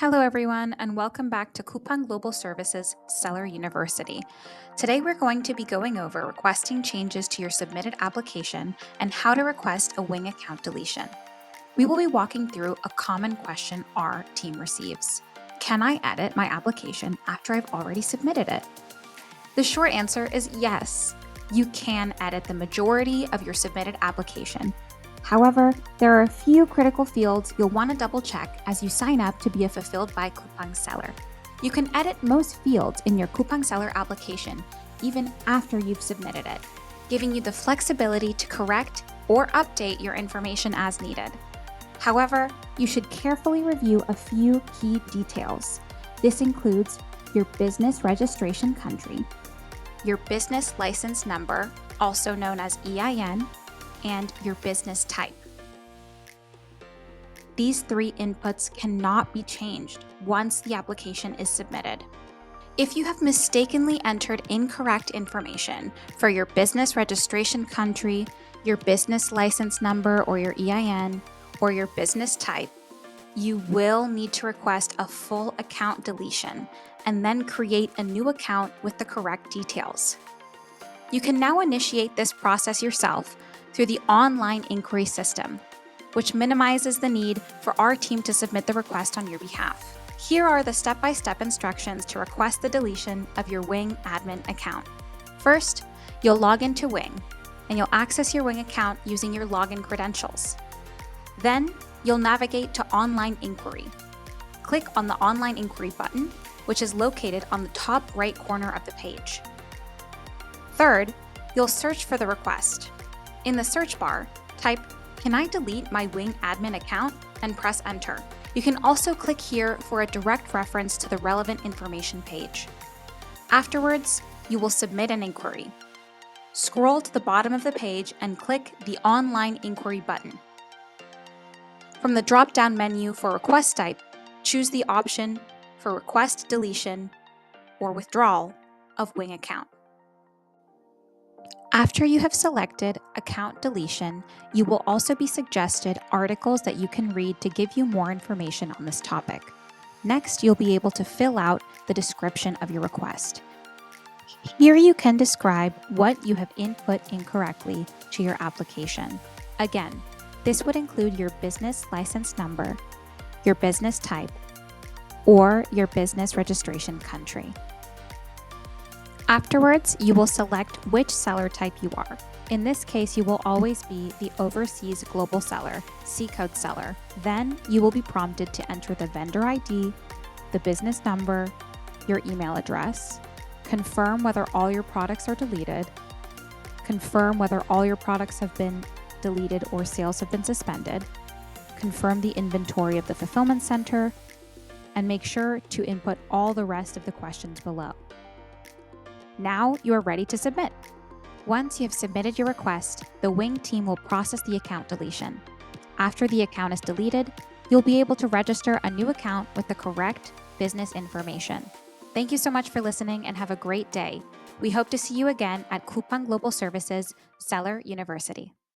Hello, everyone, and welcome back to Coupang Global Services Seller University. Today, we're going to be going over requesting changes to your submitted application and how to request a Wing account deletion. We will be walking through a common question our team receives. Can I edit my application after I've already submitted it? The short answer is yes. You can edit the majority of your submitted application. However, there are a few critical fields you'll want to double check as you sign up to be a Fulfilled by Coupang seller. You can edit most fields in your Coupang seller application even after you've submitted it, giving you the flexibility to correct or update your information as needed. However, you should carefully review a few key details. This includes your business registration country, your business license number, also known as EIN, and your business type. These three inputs cannot be changed once the application is submitted. If you have mistakenly entered incorrect information for your business registration country, your business license number or your EIN, or your business type, you will need to request a full account deletion and then create a new account with the correct details. You can now initiate this process yourself through the online inquiry system, which minimizes the need for our team to submit the request on your behalf. Here are the step-by-step instructions to request the deletion of your Wing admin account. First, you'll log into Wing, and you'll access your Wing account using your login credentials. Then, you'll navigate to Online Inquiry. Click on the Online Inquiry button, which is located on the top right corner of the page. Third, you'll search for the request. In the search bar, type, "Can I delete my Wing admin account?" and press Enter. You can also click here for a direct reference to the relevant information page. Afterwards, you will submit an inquiry. Scroll to the bottom of the page and click the Online Inquiry button. From the drop-down menu for request type, choose the option for request deletion or withdrawal of Wing account. After you have selected account deletion, you will also be suggested articles that you can read to give you more information on this topic. Next, you'll be able to fill out the description of your request. Here you can describe what you have input incorrectly to your application. Again, this would include your business license number, your business type, or your business registration country. Afterwards, you will select which seller type you are. In this case, you will always be the Overseas Global Seller, C-Code seller. Then you will be prompted to enter the vendor ID, the business number, your email address, confirm whether all your products are deleted, confirm whether all your products have been deleted or sales have been suspended, confirm the inventory of the fulfillment center, and make sure to input all the rest of the questions below. Now you are ready to submit. Once you have submitted your request, the Wing team will process the account deletion. After the account is deleted, you'll be able to register a new account with the correct business information. Thank you so much for listening and have a great day. We hope to see you again at Coupang Global Services Seller University.